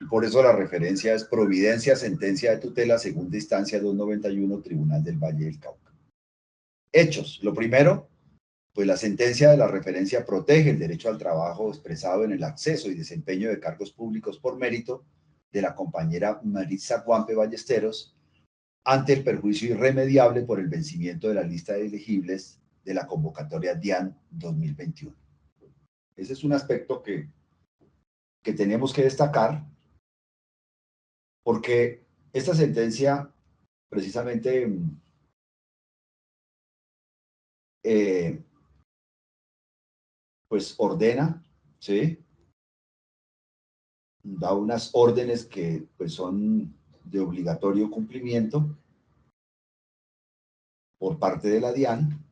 Por eso la referencia es Providencia, sentencia de tutela, segunda instancia 291, Tribunal del Valle del Cauca. Hechos. Lo primero, pues la sentencia de la referencia protege el derecho al trabajo expresado en el acceso y desempeño de cargos públicos por mérito de la compañera Maritza Guampe Ballesteros ante el perjuicio irremediable por el vencimiento de la lista de elegibles de la convocatoria DIAN 2021. Ese es un aspecto que tenemos que destacar, porque esta sentencia precisamente pues ordena, ¿sí? Da unas órdenes que pues son de obligatorio cumplimiento por parte de la DIAN.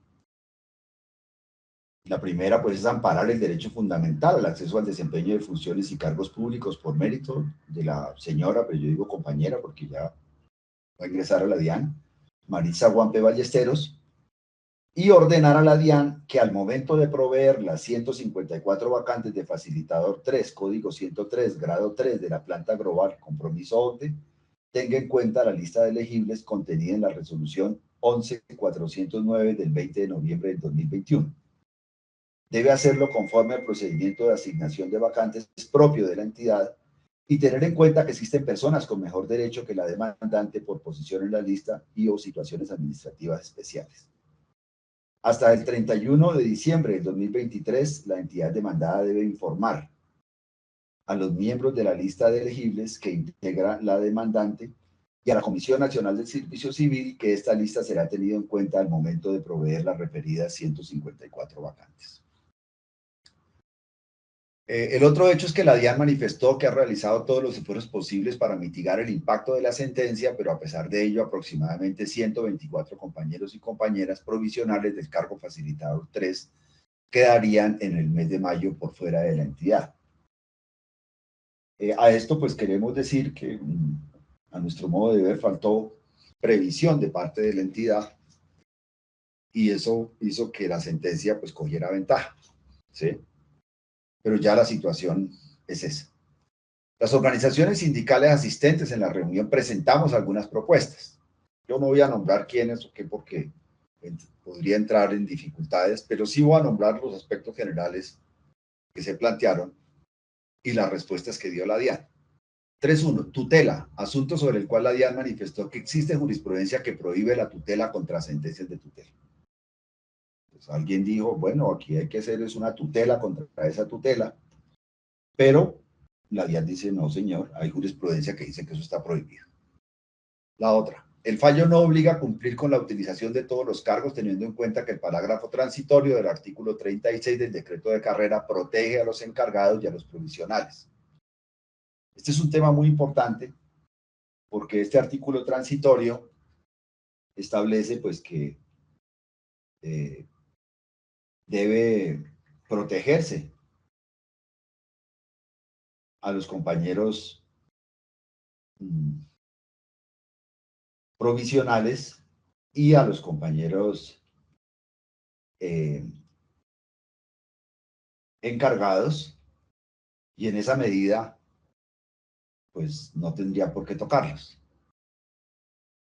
La primera, pues, es amparar el derecho fundamental al acceso al desempeño de funciones y cargos públicos por mérito de la señora, pero yo digo compañera porque ya va a ingresar a la DIAN, Maritza Guampe Ballesteros, y ordenar a la DIAN que al momento de proveer las 154 vacantes de facilitador 3, código 103, grado 3 de la planta global, compromiso OCDE, tenga en cuenta la lista de elegibles contenida en la resolución 11.409 del 20 de noviembre del 2021. Debe hacerlo conforme al procedimiento de asignación de vacantes propio de la entidad y tener en cuenta que existen personas con mejor derecho que la demandante por posición en la lista y o situaciones administrativas especiales. Hasta el 31 de diciembre del 2023, la entidad demandada debe informar a los miembros de la lista de elegibles que integra la demandante y a la Comisión Nacional del Servicio Civil que esta lista será tenida en cuenta al momento de proveer las referidas 154 vacantes. El otro hecho es que la DIAN manifestó que ha realizado todos los esfuerzos posibles para mitigar el impacto de la sentencia, pero a pesar de ello, aproximadamente 124 compañeros y compañeras provisionales del cargo facilitador 3 quedarían en el mes de mayo por fuera de la entidad. A esto pues queremos decir que a nuestro modo de ver faltó previsión de parte de la entidad y eso hizo que la sentencia pues cogiera ventaja, ¿sí? Pero ya la situación es esa. Las organizaciones sindicales asistentes en la reunión presentamos algunas propuestas. Yo no voy a nombrar quiénes o qué porque podría entrar en dificultades, pero sí voy a nombrar los aspectos generales que se plantearon y las respuestas que dio la DIAN. 3.1. Tutela, asunto sobre el cual la DIAN manifestó que existe jurisprudencia que prohíbe la tutela contra sentencias de tutela. Pues alguien dijo, bueno, aquí hay que hacer es una tutela contra esa tutela, pero la DIAN dice, no señor, hay jurisprudencia que dice que eso está prohibido. La otra, el fallo no obliga a cumplir con la utilización de todos los cargos, teniendo en cuenta que el parágrafo transitorio del artículo 36 del decreto de carrera protege a los encargados y a los provisionales. Este es un tema muy importante porque este artículo transitorio establece pues que debe protegerse a los compañeros provisionales y a los compañeros encargados, y en esa medida pues no tendría por qué tocarlos.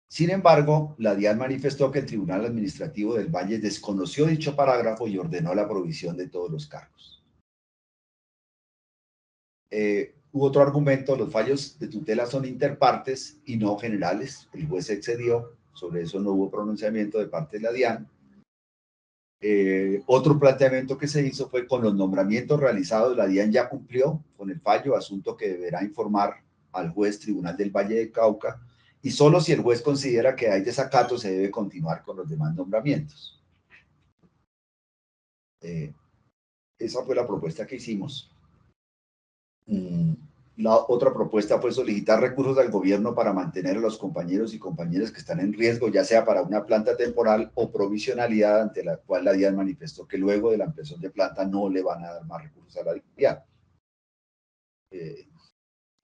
Sin embargo, la DIAN manifestó que el Tribunal Administrativo del Valle desconoció dicho parágrafo y ordenó la provisión de todos los cargos. Hubo otro argumento, los fallos de tutela son interpartes y no generales. El juez se excedió, sobre eso no hubo pronunciamiento de parte de la DIAN. Otro planteamiento que se hizo fue con los nombramientos realizados, la DIAN ya cumplió con el fallo, asunto que deberá informar al juez Tribunal del Valle del Cauca, y solo si el juez considera que hay desacato se debe continuar con los demás nombramientos. Esa fue la propuesta que hicimos. La otra propuesta fue solicitar recursos al gobierno para mantener a los compañeros y compañeras que están en riesgo, ya sea para una planta temporal o provisionalidad, ante la cual la DIAN manifestó que luego de la ampliación de planta no le van a dar más recursos a la DIAN.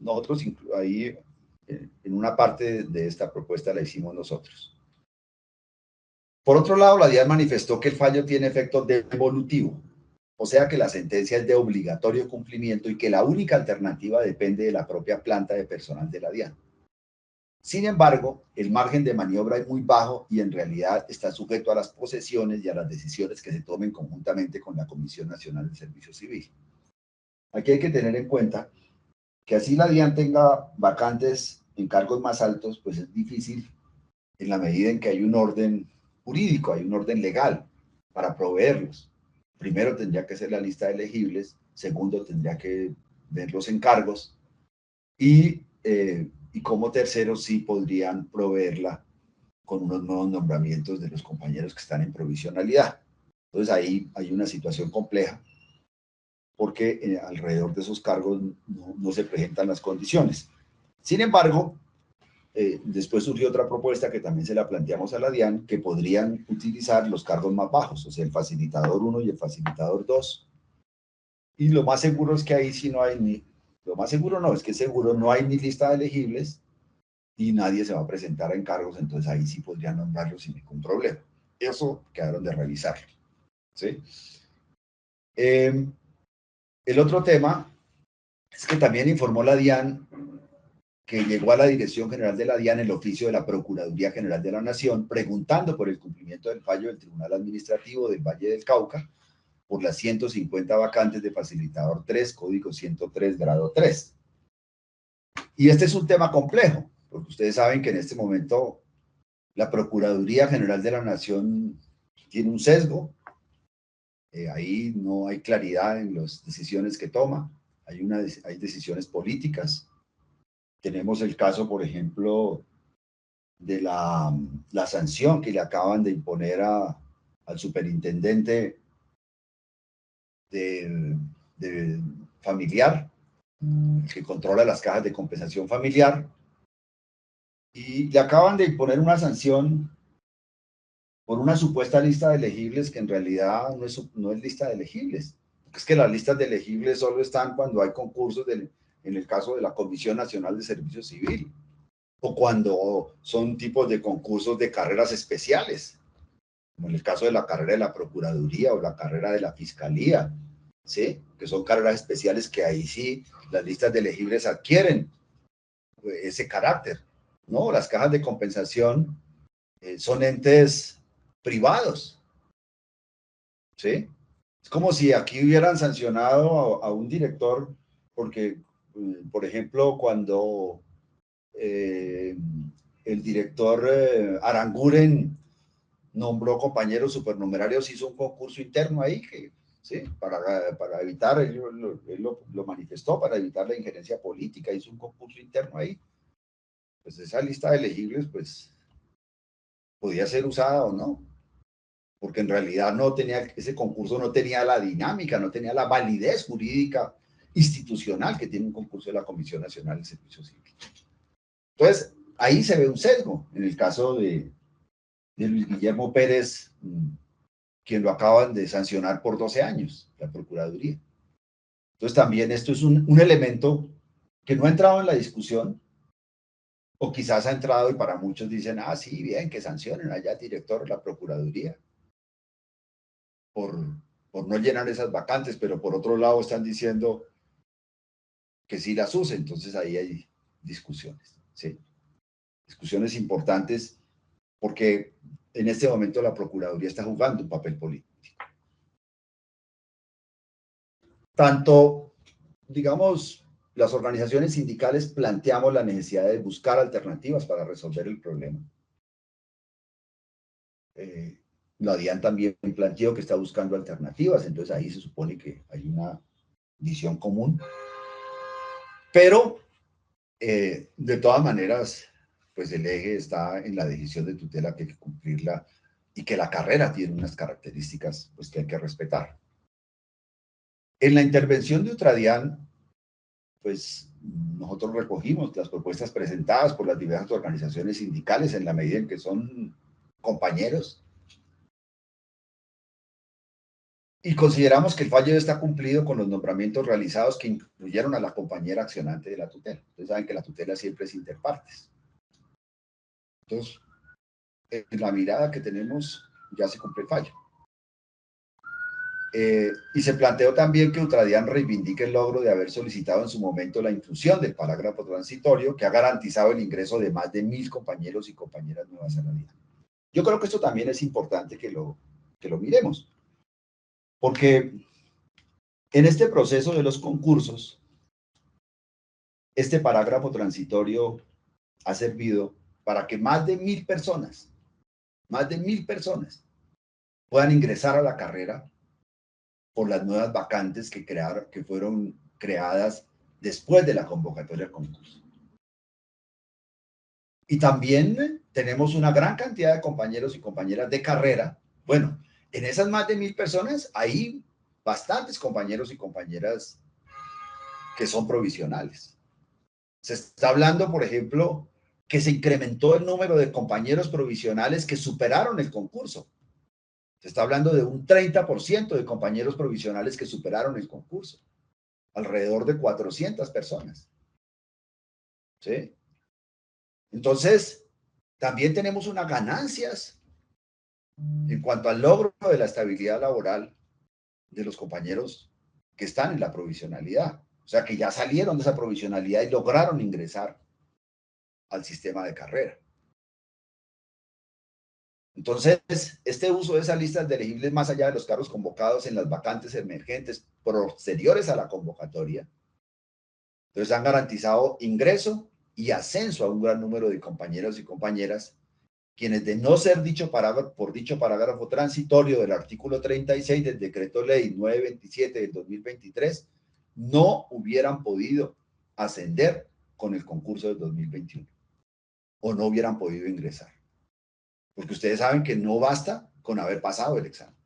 Nosotros ahí, en una parte de esta propuesta la hicimos nosotros. Por otro lado, la DIAN manifestó que el fallo tiene efecto devolutivo. O sea que la sentencia es de obligatorio cumplimiento y que la única alternativa depende de la propia planta de personal de la DIAN. Sin embargo, el margen de maniobra es muy bajo y en realidad está sujeto a las posesiones y a las decisiones que se tomen conjuntamente con la Comisión Nacional de Servicio Civil. Aquí hay que tener en cuenta que así la DIAN tenga vacantes en cargos más altos, pues es difícil en la medida en que hay un orden jurídico, hay un orden legal para proveerlos. Primero tendría que ser la lista de elegibles, segundo tendría que ver los encargos y como tercero sí podrían proveerla con unos nuevos nombramientos de los compañeros que están en provisionalidad. Entonces ahí hay una situación compleja porque alrededor de esos cargos no se presentan las condiciones. Sin embargo, después surgió otra propuesta que también se la planteamos a la DIAN, que podrían utilizar los cargos más bajos, o sea, el facilitador 1 y el facilitador 2. Y lo más seguro es que ahí sí no hay ni, lo más seguro no, es que seguro no hay ni lista de elegibles y nadie se va a presentar a encargos, entonces ahí sí podrían nombrarlos sin ningún problema. Eso quedaron de revisarlo. ¿Sí? El otro tema es que también informó la DIAN que llegó a la Dirección General de la DIAN el oficio de la Procuraduría General de la Nación preguntando por el cumplimiento del fallo del Tribunal Administrativo del Valle del Cauca por las 150 vacantes de facilitador 3, código 103, grado 3. Y este es un tema complejo, porque ustedes saben que en este momento la Procuraduría General de la Nación tiene un sesgo, ahí no hay claridad en las decisiones que toma, hay decisiones políticas. Tenemos el caso, por ejemplo, de la sanción que le acaban de imponer al superintendente de familiar, que controla las cajas de compensación familiar, y le acaban de imponer una sanción por una supuesta lista de elegibles que en realidad no es lista de elegibles. Es que las listas de elegibles solo están cuando hay concursos en el caso de la Comisión Nacional de Servicio Civil o cuando son tipos de concursos de carreras especiales, como en el caso de la carrera de la Procuraduría o la carrera de la Fiscalía, ¿sí? Que son carreras especiales que ahí sí las listas de elegibles adquieren ese carácter, ¿no? Las cajas de compensación son entes privados, ¿sí? Es como si aquí hubieran sancionado a un director porque, por ejemplo, cuando el director Aranguren nombró compañeros supernumerarios, hizo un concurso interno ahí que, ¿sí? Para evitar, él lo manifestó, para evitar la injerencia política, hizo un concurso interno ahí. Pues esa lista de elegibles, pues, podía ser usada o no, porque en realidad no tenía, ese concurso no tenía la dinámica, no tenía la validez jurídica institucional que tiene un concurso de la Comisión Nacional de Servicio Civil. Entonces, ahí se ve un sesgo en el caso de Luis Guillermo Pérez, quien lo acaban de sancionar por 12 años, la Procuraduría. Entonces también esto es un elemento que no ha entrado en la discusión, o quizás ha entrado y para muchos dicen, ah, sí, bien, que sancionen allá al director de la Procuraduría por, por no llenar esas vacantes, pero por otro lado están diciendo que sí las use, entonces ahí hay discusiones, ¿sí? Discusiones importantes porque en este momento la Procuraduría está jugando un papel político. Tanto, digamos, las organizaciones sindicales planteamos la necesidad de buscar alternativas para resolver el problema. La DIAN también planteó que está buscando alternativas, entonces ahí se supone que hay una visión común. Pero, de todas maneras, pues el eje está en la decisión de tutela que hay que cumplirla y que la carrera tiene unas características pues, que hay que respetar. En la intervención de Ultradian, pues nosotros recogimos las propuestas presentadas por las diversas organizaciones sindicales en la medida en que son compañeros y consideramos que el fallo está cumplido con los nombramientos realizados que incluyeron a la compañera accionante de la tutela. Ustedes saben que la tutela siempre es interpartes. Entonces, en la mirada que tenemos ya se cumple el fallo. Y se planteó también que Ultradian reivindique el logro de haber solicitado en su momento la inclusión del parágrafo transitorio que ha garantizado el ingreso de más de 1000 compañeros y compañeras nuevas a la DIAN. Yo creo que esto también es importante que lo miremos, porque en este proceso de los concursos, este parágrafo transitorio ha servido para que más de 1000 personas puedan ingresar a la carrera por las nuevas vacantes que fueron creadas después de la convocatoria al concurso. Y también tenemos una gran cantidad de compañeros y compañeras de carrera. Bueno, en esas más de 1000 personas hay bastantes compañeros y compañeras que son provisionales. Se está hablando, por ejemplo, que se incrementó el número de compañeros provisionales que superaron el concurso. Se está hablando de un 30% de compañeros provisionales que superaron el concurso. Alrededor de 400 personas. ¿Sí? Entonces, también tenemos unas ganancias en cuanto al logro de la estabilidad laboral de los compañeros que están en la provisionalidad. O sea, que ya salieron de esa provisionalidad y lograron ingresar al sistema de carrera. Entonces, este uso de esas listas de elegibles más allá de los cargos convocados en las vacantes emergentes posteriores a la convocatoria, entonces han garantizado ingreso y ascenso a un gran número de compañeros y compañeras, quienes de no ser por dicho parágrafo transitorio del artículo 36 del decreto ley 927 del 2023, no hubieran podido ascender con el concurso del 2021 o no hubieran podido ingresar. Porque ustedes saben que no basta con haber pasado el examen.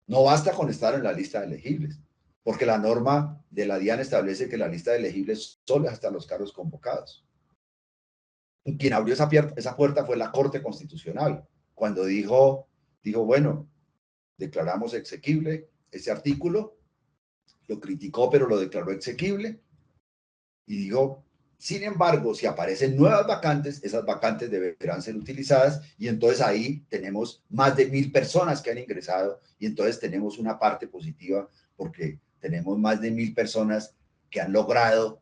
No basta con estar en la lista de elegibles, porque la norma de la DIAN establece que la lista de elegibles solo es hasta los cargos convocados. Quien abrió esa puerta fue la Corte Constitucional, cuando dijo, bueno, declaramos exequible ese artículo, lo criticó, pero lo declaró exequible, y dijo, sin embargo, si aparecen nuevas vacantes, esas vacantes deberán ser utilizadas, y entonces ahí tenemos más de 1000 personas que han ingresado, y entonces tenemos una parte positiva, porque tenemos más de 1000 personas que han logrado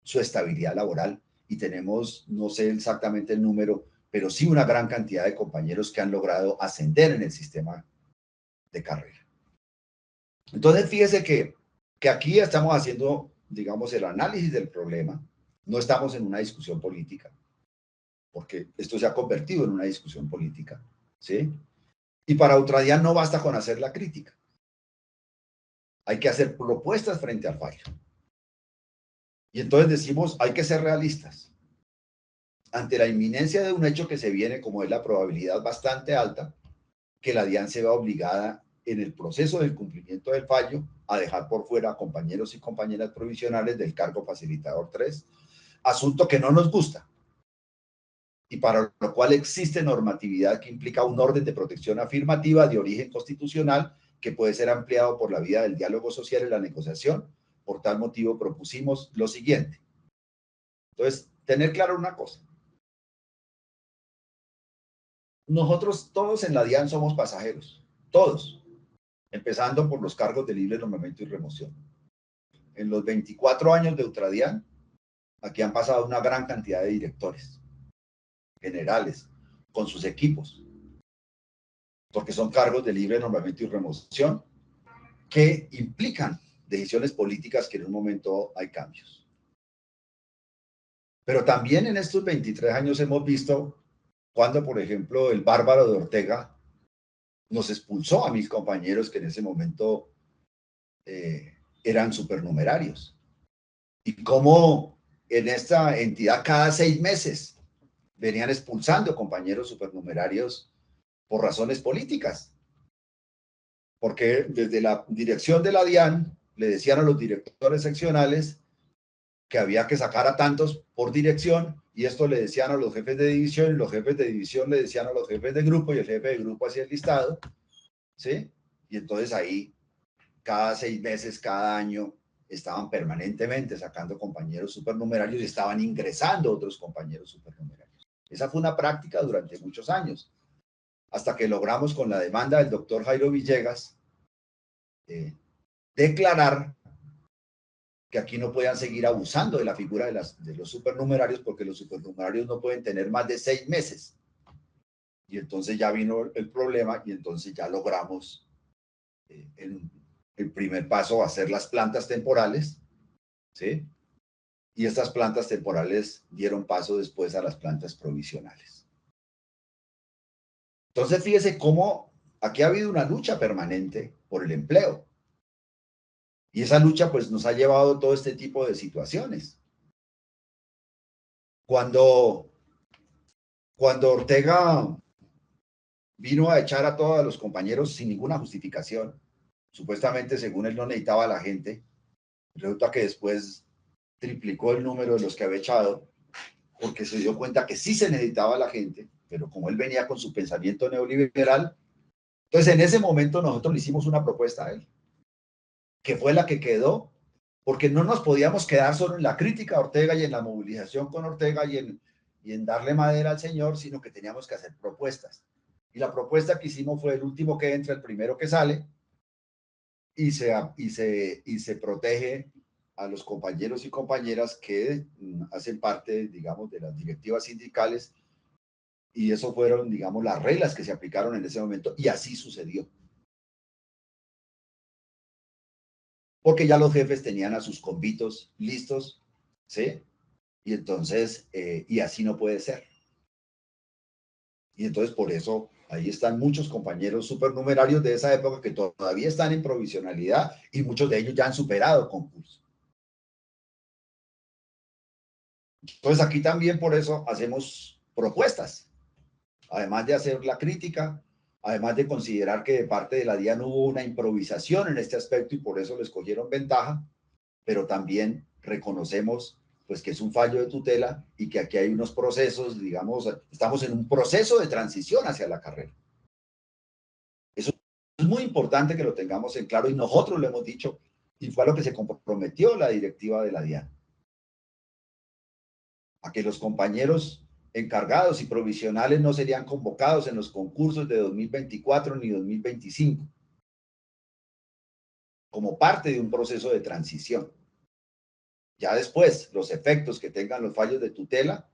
su estabilidad laboral, y tenemos, no sé exactamente el número, pero sí una gran cantidad de compañeros que han logrado ascender en el sistema de carrera. Entonces, fíjese que aquí estamos haciendo, digamos, el análisis del problema. No estamos en una discusión política, porque esto se ha convertido en una discusión política, ¿sí? Y para Ultradian no basta con hacer la crítica. Hay que hacer propuestas frente al fallo. Y entonces decimos, hay que ser realistas. Ante la inminencia de un hecho que se viene, como es la probabilidad bastante alta, que la DIAN se va obligada en el proceso del cumplimiento del fallo a dejar por fuera a compañeros y compañeras provisionales del cargo facilitador 3, asunto que no nos gusta y para lo cual existe normatividad que implica un orden de protección afirmativa de origen constitucional que puede ser ampliado por la vía del diálogo social y la negociación. Por tal motivo propusimos lo siguiente. Entonces, tener claro una cosa. Nosotros todos en la DIAN somos pasajeros, todos, empezando por los cargos de libre nombramiento y remoción. En los 24 años de Ultradian, aquí han pasado una gran cantidad de directores generales con sus equipos, porque son cargos de libre nombramiento y remoción que implican decisiones políticas que en un momento hay cambios. Pero también en estos 23 años hemos visto cuando, por ejemplo, el Bárbaro de Ortega nos expulsó a mis compañeros que en ese momento eran supernumerarios. Y cómo en esta entidad cada 6 meses venían expulsando compañeros supernumerarios por razones políticas. Porque desde la dirección de la DIAN le decían a los directores seccionales que había que sacar a tantos por dirección, y esto le decían a los jefes de división, y los jefes de división le decían a los jefes de grupo, y el jefe de grupo hacía el listado, ¿sí? Y entonces ahí, cada 6 meses, cada año, estaban permanentemente sacando compañeros supernumerarios y estaban ingresando otros compañeros supernumerarios. Esa fue una práctica durante muchos años, hasta que logramos con la demanda del doctor Jairo Villegas declarar que aquí no puedan seguir abusando de la figura de los supernumerarios, porque los supernumerarios no pueden tener más de 6 meses. Y entonces ya vino el problema y entonces ya logramos el primer paso, hacer las plantas temporales, ¿sí? Y estas plantas temporales dieron paso después a las plantas provisionales. Entonces, fíjese cómo aquí ha habido una lucha permanente por el empleo. Y esa lucha pues nos ha llevado a todo este tipo de situaciones. Cuando Ortega vino a echar a todos los compañeros sin ninguna justificación, supuestamente según él no necesitaba a la gente, resulta que después triplicó el número de los que había echado, porque se dio cuenta que sí se necesitaba a la gente, pero como él venía con su pensamiento neoliberal, entonces en ese momento nosotros le hicimos una propuesta a él, que fue la que quedó, porque no nos podíamos quedar solo en la crítica a Ortega y en la movilización con Ortega y en darle madera al señor, sino que teníamos que hacer propuestas. Y la propuesta que hicimos fue el último que entra, el primero que sale, y se protege a los compañeros y compañeras que hacen parte, digamos, de las directivas sindicales, y eso fueron, digamos, las reglas que se aplicaron en ese momento, y así sucedió. Porque ya los jefes tenían a sus convitos listos, ¿sí? Y entonces, y así no puede ser. Y entonces por eso ahí están muchos compañeros supernumerarios de esa época que todavía están en provisionalidad y muchos de ellos ya han superado concurso. Entonces aquí también por eso hacemos propuestas, además de hacer la crítica, además de considerar que de parte de la DIAN hubo una improvisación en este aspecto y por eso les cogieron ventaja, pero también reconocemos pues que es un fallo de tutela y que aquí hay unos procesos, digamos, estamos en un proceso de transición hacia la carrera. Eso es muy importante que lo tengamos en claro y nosotros lo hemos dicho y fue a lo que se comprometió la directiva de la DIAN. A que los compañeros encargados y provisionales no serían convocados en los concursos de 2024 ni 2025, como parte de un proceso de transición. Ya después, los efectos que tengan los fallos de tutela,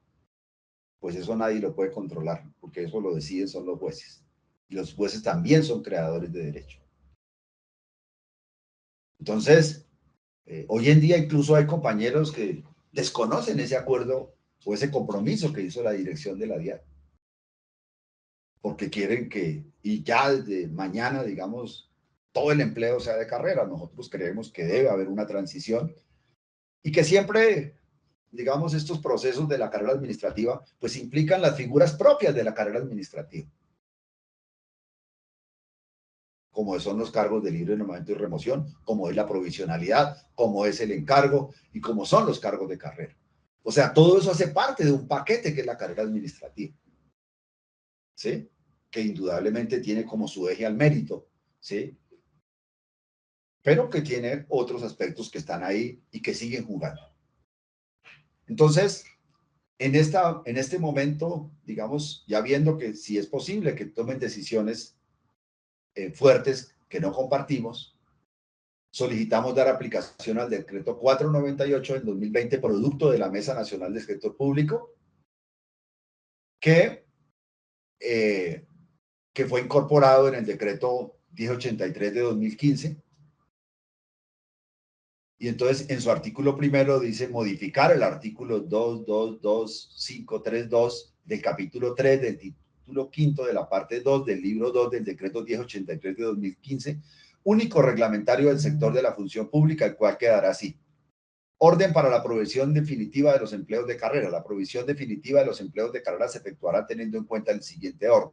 pues eso nadie lo puede controlar, porque eso lo deciden son los jueces. Y los jueces también son creadores de derecho. Entonces, hoy en día incluso hay compañeros que desconocen ese acuerdo o ese compromiso que hizo la dirección de la DIAN, porque quieren que, y ya desde mañana, digamos, todo el empleo sea de carrera. Nosotros creemos que debe haber una transición y que siempre, digamos, estos procesos de la carrera administrativa, pues implican las figuras propias de la carrera administrativa, como son los cargos de libre nombramiento y remoción, como es la provisionalidad, como es el encargo y como son los cargos de carrera. O sea, todo eso hace parte de un paquete que es la carrera administrativa, ¿sí? Que indudablemente tiene como su eje al mérito, ¿sí? Pero que tiene otros aspectos que están ahí y que siguen jugando. Entonces, en este momento, digamos, ya viendo que si es posible que tomen decisiones fuertes que no compartimos, solicitamos dar aplicación al decreto 498 del 2020, producto de la Mesa Nacional del Sector Público, que fue incorporado en el decreto 1083 de 2015. Y entonces en su artículo primero dice modificar el artículo 222532 del capítulo 3 del título quinto de la parte 2 del libro 2 del decreto 1083 de 2015, único reglamentario del sector de la función pública, el cual quedará así. Orden para la provisión definitiva de los empleos de carrera. La provisión definitiva de los empleos de carrera se efectuará teniendo en cuenta el siguiente orden.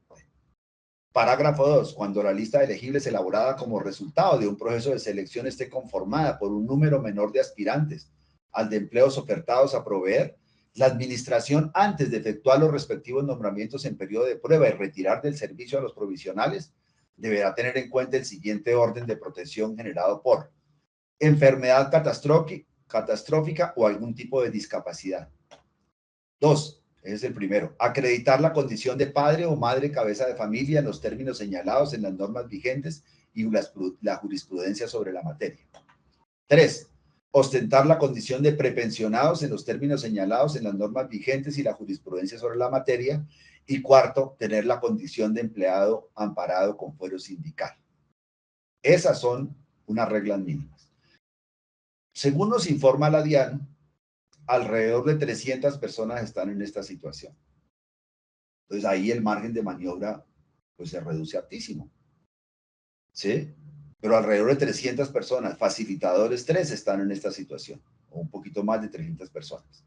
Parágrafo 2. Cuando la lista de elegibles elaborada como resultado de un proceso de selección esté conformada por un número menor de aspirantes al de empleos ofertados a proveer, la administración, antes de efectuar los respectivos nombramientos en periodo de prueba y retirar del servicio a los provisionales, deberá tener en cuenta el siguiente orden de protección generado por enfermedad catastrófica o algún tipo de discapacidad. 2. Ese es el primero. Acreditar la condición de padre o madre cabeza de familia en los términos señalados en las normas vigentes y la jurisprudencia sobre la materia. 3. Ostentar la condición de prepensionados en los términos señalados en las normas vigentes y la jurisprudencia sobre la materia. Y 4. Tener la condición de empleado amparado con fuero sindical. Esas son unas reglas mínimas. Según nos informa la DIAN, alrededor de 300 personas están en esta situación. Entonces ahí el margen de maniobra pues se reduce altísimo. ¿Sí? Pero alrededor de 300 personas, facilitadores 3 están en esta situación, o un poquito más de 300 personas.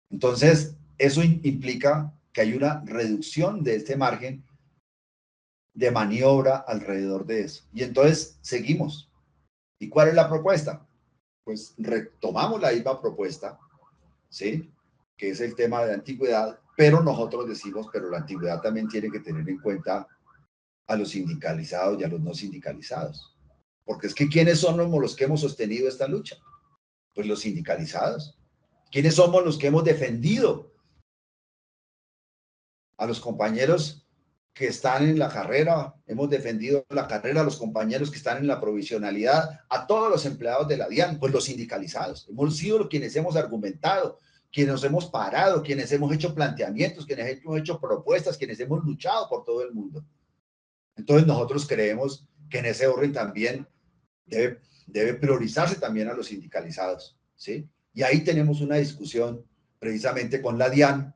Entonces, eso implica que hay una reducción de este margen de maniobra alrededor de eso. Y entonces seguimos. ¿Y cuál es la propuesta? Pues retomamos la misma propuesta, ¿sí? Que es el tema de la antigüedad, pero nosotros decimos, pero la antigüedad también tiene que tener en cuenta a los sindicalizados y a los no sindicalizados. Porque es que ¿quiénes somos los que hemos sostenido esta lucha? Pues los sindicalizados. ¿Quiénes somos los que hemos defendido a los compañeros que están en la carrera? Hemos defendido la carrera a los compañeros que están en la provisionalidad, a todos los empleados de la DIAN, pues los sindicalizados. Hemos sido quienes hemos argumentado, quienes nos hemos parado, quienes hemos hecho planteamientos, quienes hemos hecho propuestas, quienes hemos luchado por todo el mundo. Entonces nosotros creemos que en ese orden también debe priorizarse también a los sindicalizados, ¿sí? Y ahí tenemos una discusión precisamente con la DIAN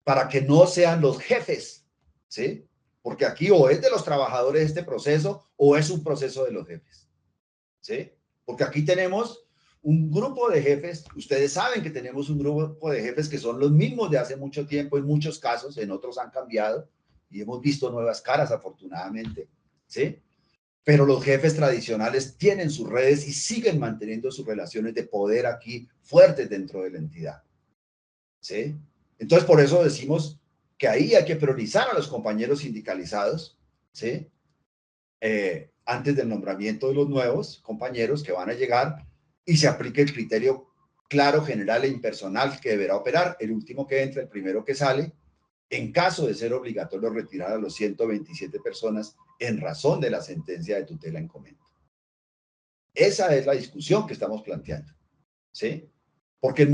para que no sean los jefes, ¿sí? Porque aquí o es de los trabajadores este proceso o es un proceso de los jefes, ¿sí? Porque aquí tenemos un grupo de jefes, ustedes saben que tenemos un grupo de jefes que son los mismos de hace mucho tiempo, en muchos casos, en otros han cambiado y hemos visto nuevas caras afortunadamente, ¿sí? Pero los jefes tradicionales tienen sus redes y siguen manteniendo sus relaciones de poder aquí fuertes dentro de la entidad, ¿sí? Entonces, por eso decimos que ahí hay que priorizar a los compañeros sindicalizados, ¿sí? Antes del nombramiento de los nuevos compañeros que van a llegar y se aplique el criterio claro, general e impersonal que deberá operar, el último que entra, el primero que sale, en caso de ser obligatorio retirar a los 127 personas en razón de la sentencia de tutela en comento. Esa es la discusión que estamos planteando, ¿sí? Porque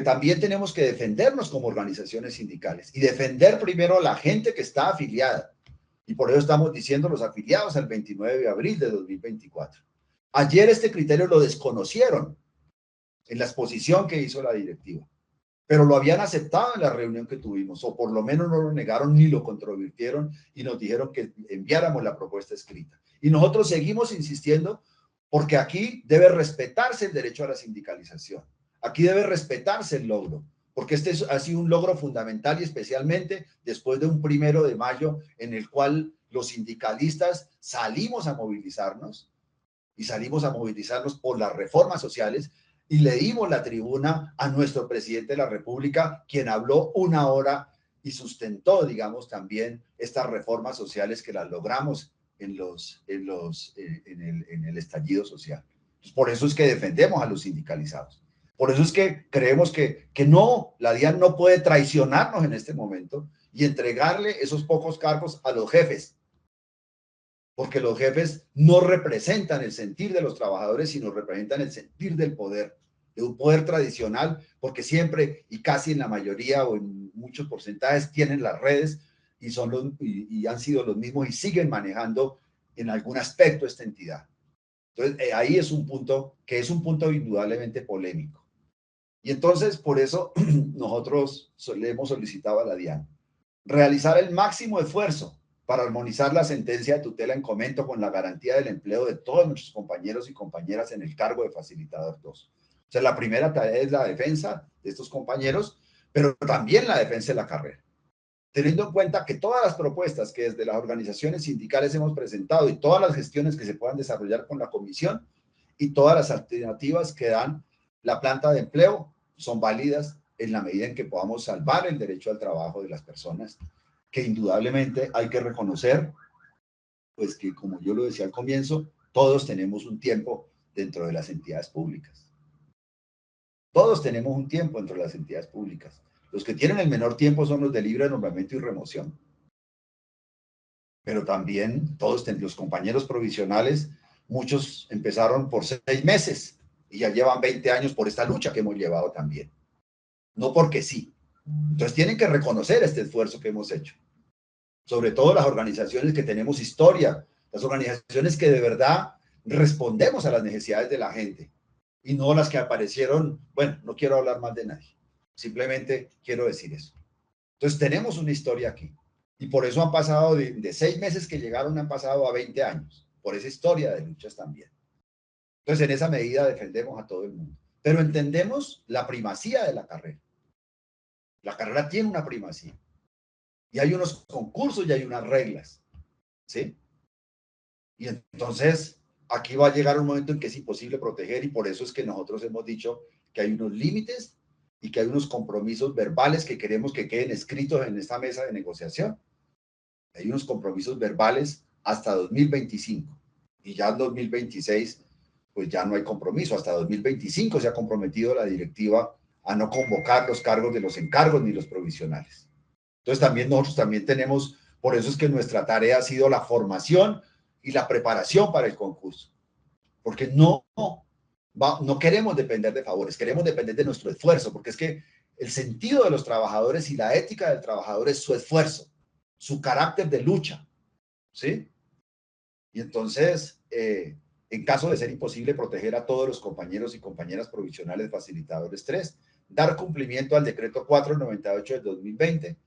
también tenemos que defendernos como organizaciones sindicales y defender primero a la gente que está afiliada. Y por eso estamos diciendo los afiliados al 29 de abril de 2024. Ayer este criterio lo desconocieron en la exposición que hizo la directiva, pero lo habían aceptado en la reunión que tuvimos, o por lo menos no lo negaron ni lo controvirtieron y nos dijeron que enviáramos la propuesta escrita. Y nosotros seguimos insistiendo porque aquí debe respetarse el derecho a la sindicalización. Aquí debe respetarse el logro, porque este ha sido un logro fundamental y especialmente después de un 1 de mayo en el cual los sindicalistas salimos a movilizarnos y salimos a movilizarnos por las reformas sociales y le dimos la tribuna a nuestro presidente de la República, quien habló 1 hora y sustentó, digamos, también estas reformas sociales que las logramos en el estallido social. Pues por eso es que defendemos a los sindicalizados. Por eso es que creemos que no, la DIAN no puede traicionarnos en este momento y entregarle esos pocos cargos a los jefes, porque los jefes no representan el sentir de los trabajadores, sino representan el sentir del poder, de un poder tradicional, porque siempre y casi en la mayoría o en muchos porcentajes tienen las redes y han sido los mismos y siguen manejando en algún aspecto esta entidad. Entonces, ahí es un punto que es un punto indudablemente polémico. Y entonces, por eso nosotros le hemos solicitado a la DIAN realizar el máximo esfuerzo para armonizar la sentencia de tutela en comento con la garantía del empleo de todos nuestros compañeros y compañeras en el cargo de facilitador 2. O sea, la primera tarea es la defensa de estos compañeros, pero también la defensa de la carrera. Teniendo en cuenta que todas las propuestas que desde las organizaciones sindicales hemos presentado y todas las gestiones que se puedan desarrollar con la comisión y todas las alternativas que dan la planta de empleo son válidas en la medida en que podamos salvar el derecho al trabajo de las personas, que indudablemente hay que reconocer, pues que como yo lo decía al comienzo, todos tenemos un tiempo dentro de las entidades públicas. Todos tenemos un tiempo dentro de las entidades públicas. Los que tienen el menor tiempo son los de libre nombramiento y remoción. pero también todos los compañeros provisionales, muchos empezaron por 6 meses y ya llevan 20 años por esta lucha que hemos llevado también. No porque sí. Entonces tienen que reconocer este esfuerzo que hemos hecho. Sobre todo las organizaciones que tenemos historia, las organizaciones que de verdad respondemos a las necesidades de la gente y no las que aparecieron. Bueno, no quiero hablar más de nadie, simplemente quiero decir eso. Entonces tenemos una historia aquí y por eso han pasado de 6 meses que llegaron, han pasado a 20 años, por esa historia de luchas también. Entonces en esa medida defendemos a todo el mundo, pero entendemos la primacía de la carrera. La carrera tiene una primacía y hay unos concursos y hay unas reglas, ¿sí? Y entonces aquí va a llegar un momento en que es imposible proteger y por eso es que nosotros hemos dicho que hay unos límites y que hay unos compromisos verbales que queremos que queden escritos en esta mesa de negociación. Hay unos compromisos verbales hasta 2025 y ya en 2026 pues ya no hay compromiso. Hasta 2025 se ha comprometido la directiva a no convocar los cargos de los encargos ni los provisionales. Entonces también nosotros también tenemos, por eso es que nuestra tarea ha sido la formación y la preparación para el concurso, porque no queremos depender de favores, queremos depender de nuestro esfuerzo, porque es que el sentido de los trabajadores y la ética del trabajador es su esfuerzo, su carácter de lucha, ¿sí? Y entonces, en caso de ser imposible proteger a todos los compañeros y compañeras provisionales facilitadores 3, dar cumplimiento al decreto 498 del 2020,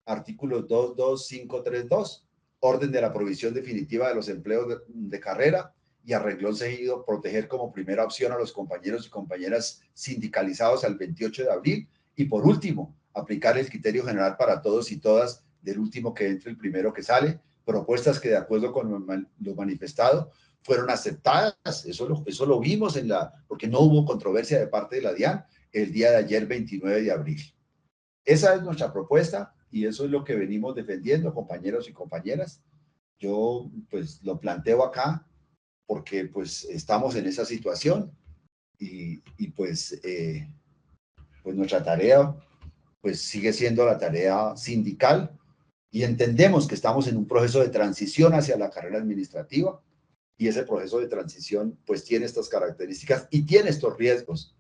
artículos 22532, orden de la provisión definitiva de los empleos de carrera y a renglón seguido, proteger como primera opción a los compañeros y compañeras sindicalizados al 28 de abril y por último, aplicar el criterio general para todos y todas del último que entre el primero que sale, propuestas que de acuerdo con lo manifestado fueron aceptadas, eso lo vimos porque no hubo controversia de parte de la DIAN el día de ayer 29 de abril. Esa es nuestra propuesta y eso es lo que venimos defendiendo, compañeros y compañeras. Yo pues lo planteo acá porque pues estamos en esa situación y pues, pues nuestra tarea pues sigue siendo la tarea sindical y entendemos que estamos en un proceso de transición hacia la carrera administrativa y ese proceso de transición pues tiene estas características y tiene estos riesgos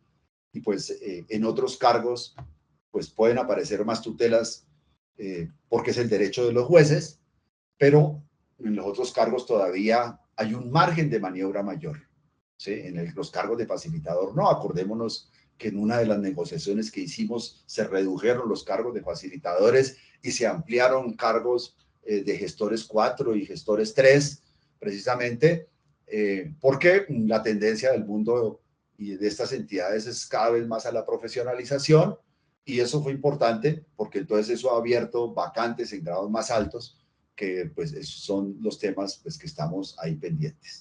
y pues en otros cargos pues pueden aparecer más tutelas porque es el derecho de los jueces, pero en los otros cargos todavía hay un margen de maniobra mayor, ¿sí? Los cargos de facilitador no, acordémonos que en una de las negociaciones que hicimos se redujeron los cargos de facilitadores y se ampliaron cargos de gestores 4 y gestores 3, precisamente porque la tendencia del mundo y de estas entidades es cada vez más a la profesionalización y eso fue importante porque entonces eso ha abierto vacantes en grados más altos que pues esos son los temas pues, que estamos ahí pendientes.